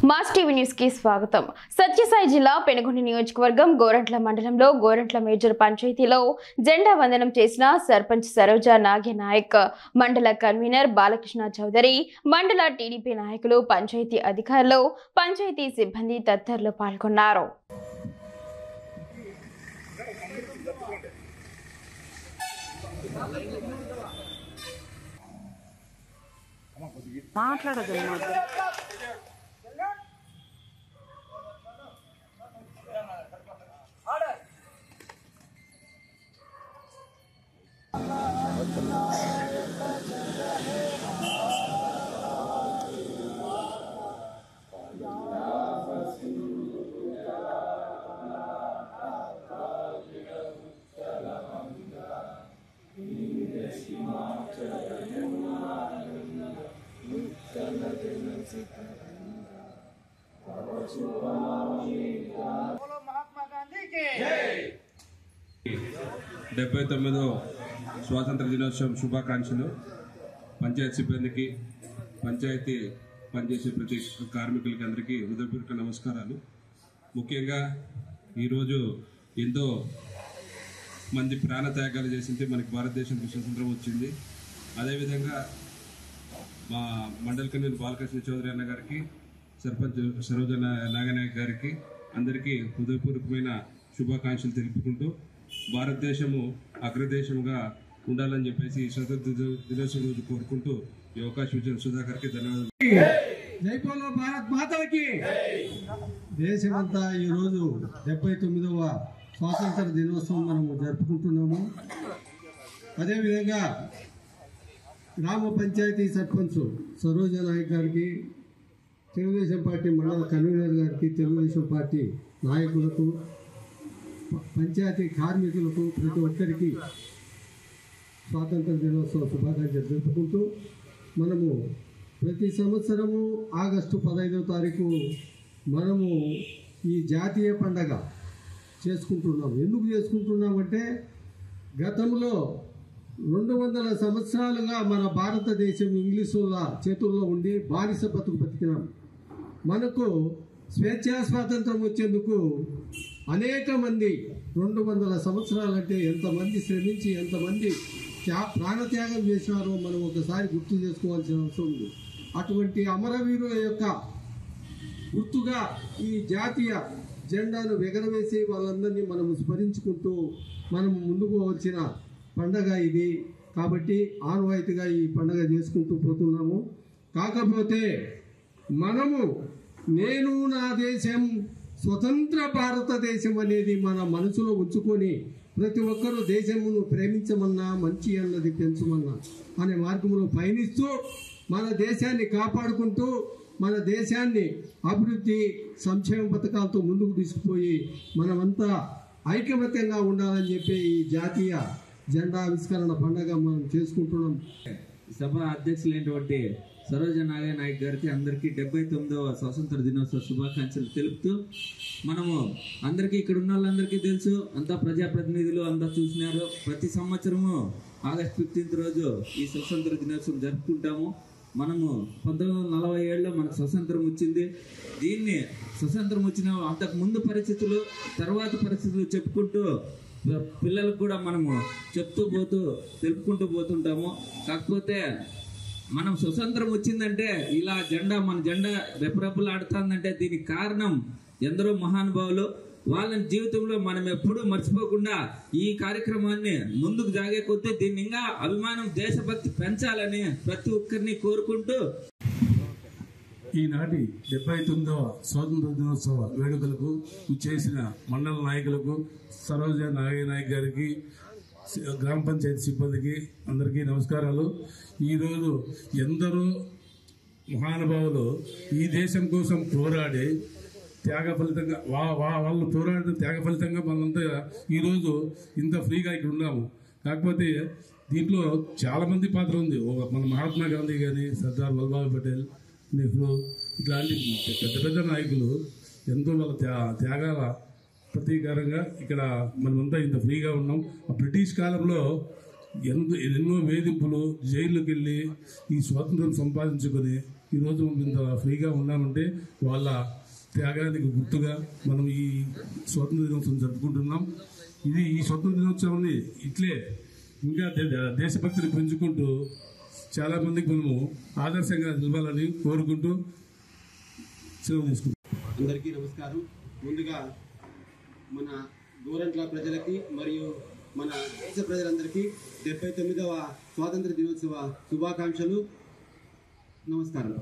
Mass TV news కి స్వాగతం. సత్యసాయి జిల్లా పెనుగొండ నియోజకవర్గం గోరంట్ల మండలంలో గోరంట్ల మేజర్ పంచాయతీలో జెండా వందనం చేసిన సర్పంచ్ సరోజా నాగేనాయక్, మండల కన్వీనర్ బాలకృష్ణ చౌదరి, మండల టీడీపీ నాయకులు, పంచాయతీ అధికారులు, పంచాయతీ సిబ్బంది తదితరులు పాల్గొన్నారు. డెబ్బై 79వ స్వాతంత్ర దినోత్సవం శుభాకాంక్షలు. పంచాయతీ సిబ్బందికి, పంచాయతీ పనిచేసే ప్రతి కార్మికులకి అందరికీ హృదయపూర్వక నమస్కారాలు. ముఖ్యంగా ఈరోజు ఎంతో మంది ప్రాణత్యాగాలు చేసింటే మనకి భారతదేశానికి స్వతంత్రం వచ్చింది. అదేవిధంగా మా మండల కన్వీనర్ బాలకృష్ణ చౌదరి అన్న గారికి, సర్పంచ్ సరోజా నాగనాయక్ గారికి అందరికీ హృదయపూర్వకమైన శుభాకాంక్షలు తెలుపుకుంటూ భారతదేశము అగ్రదేశంగా ఉండాలని చెప్పేసి స్వతంత్ర దినోత్సవం రోజు కోరుకుంటూ ఈ అవకాశం ఇచ్చిన సుధాకర్కి ధన్యవాదాలు. జై బోలో భారత్ మాతకి. దేశమంతా ఈరోజు 79వ స్వాతంత్ర దినోత్సవం మనము జరుపుకుంటున్నాము. అదేవిధంగా గ్రామ పంచాయతీ సర్పంచ్ సరోజా నాయక్ గారికి, తెలుగుదేశం పార్టీ మండల కన్వీనర్ గారికి, తెలుగుదేశం పార్టీ నాయకులకు, పంచాయతీ కార్మికులకు, ప్రతి ఒక్కరికి స్వాతంత్ర దినోత్సవ శుభాకాంక్షలు జరుపుకుంటూ మనము ప్రతి సంవత్సరము ఆగస్టు 15వ తారీఖు మనము ఈ జాతీయ పండగ చేసుకుంటున్నాము. ఎందుకు చేసుకుంటున్నామంటే గతంలో 200 సంవత్సరాలుగా మన భారతదేశం ఇంగ్లీషుల చేతుల్లో ఉండి బానిస బతికినాం. మనకు స్వేచ్ఛా స్వాతంత్రం వచ్చేందుకు అనేక మంది 200 సంవత్సరాలంటే ఎంతమంది శ్రమించి ఎంతమంది ప్రాణత్యాగం చేసినారో మనం ఒకసారి గుర్తు చేసుకోవాల్సిన అవసరం ఉంది. అటువంటి అమరవీరుల యొక్క గుర్తుగా ఈ జాతీయ జెండాను ఎగరవేసి వాళ్ళందరినీ మనం స్మరించుకుంటూ మనం ముందుకు వచ్చిన పండగ ఇది. కాబట్టి ఆనవాయితీగా ఈ పండగ చేసుకుంటూ పోతున్నాము. కాకపోతే మనము నేను నా దేశం స్వతంత్ర భారతదేశం అనేది మన మనసులో ఉంచుకొని ప్రతి ఒక్కరూ దేశమును ప్రేమించమన్నా, మంచి అన్నది పెంచమన్నా అనే మార్గంలో పయనిస్తూ మన దేశాన్ని కాపాడుకుంటూ మన దేశాన్ని అభివృద్ధి సంక్షేమ పథకాలతో ముందుకు తీసుకుపోయి మనమంతా ఐకమత్యంగా ఉండాలని చెప్పి ఈ జాతీయ జెండా ఆవిష్కరణ పండుగ మనం చేసుకుంటున్నాం. సభ అధ్యక్షులైనటువంటి సరోజా నాగనాయక్ గారికి అందరికీ 79వ స్వాతంత్ర దినోత్సవ శుభాకాంక్షలు తెలుపుతూ, మనము అందరికీ ఇక్కడ ఉన్న వాళ్ళందరికీ తెలుసు, అంతా ప్రజాప్రతినిధులు అంతా చూసినారు. ప్రతి సంవత్సరము ఆగస్టు 15th రోజు ఈ స్వతంత్ర దినోత్సవం జరుపుకుంటాము. మనము 1947లో మనకు స్వతంత్రం వచ్చింది. దీన్ని స్వతంత్రం వచ్చిన అంతకు ముందు పరిస్థితులు, తర్వాత పరిస్థితులు చెప్పుకుంటూ పిల్లలకు కూడా మనము తెలుపుకుంటూ పోతుంటాము. కాకపోతే మనం స్వతంత్రం వచ్చిందంటే ఇలా మన జెండా రెపరెపలాడుతుందంటే దీనికి కారణం ఎందరో మహానుభావులు. వాళ్ళ జీవితంలో మనం ఎప్పుడూ మర్చిపోకుండా ఈ కార్యక్రమాన్ని ముందుకు సాగే కొద్దీ దీన్ని ఇంకా అభిమానం, దేశభక్తి పెంచాలని ప్రతి ఒక్కరిని కోరుకుంటూ ఈనాటి 79వ స్వాతంత్ర దినోత్సవ వేడుకలకు చేసిన మండల నాయకులకు, సరోజా నాగనాయక్ గారికి, గ్రామ పంచాయతీ సిబ్బందికి అందరికీ నమస్కారాలు. ఈరోజు ఎందరో మహానుభావులు ఈ దేశం కోసం పోరాడి త్యాగ ఫలితంగా వాళ్ళు పోరాడిన త్యాగ ఫలితంగా మనంతా ఈరోజు ఇంత ఫ్రీగా ఇక్కడ ఉన్నాము. కాకపోతే దీంట్లో చాలామంది పాత్ర ఉంది. మన మహాత్మా గాంధీ కానీ, సర్దార్ వల్లభాయ్ పటేల్, నెహ్రూ ఇట్లాంటి పెద్ద పెద్ద నాయకులు ఎంతో వాళ్ళ త్యాగాల ప్రతీకారంగా ఇక్కడ మనమంతా ఇంత ఫ్రీగా ఉన్నాం. బ్రిటిష్ కాలంలో ఎన్నో వేధింపులు, జైలుకి వెళ్ళి ఈ స్వాతంత్రం సంపాదించుకొని ఈరోజు ఇంత ఫ్రీగా ఉన్నామంటే వాళ్ళ త్యాగానికి గుర్తుగా మనం ఈ స్వాతంత్ర దినోత్సవం జరుపుకుంటున్నాం. ఈ స్వాతంత్ర దినోత్సవాన్ని ఇట్లే ఇంకా దేశభక్తిని పెంచుకుంటూ చాలా మందికి మనము ఆదర్శంగా నిలవాలని కోరుకుంటూ సెలవు తీసుకుంటాం. అందరికీ నమస్కారం. ముందుగా మన గోరంట్ల ప్రజలకి మరియు మన దేశ ప్రజలందరికీ 79వ స్వాతంత్ర దినోత్సవ శుభాకాంక్షలు. నమస్కారం.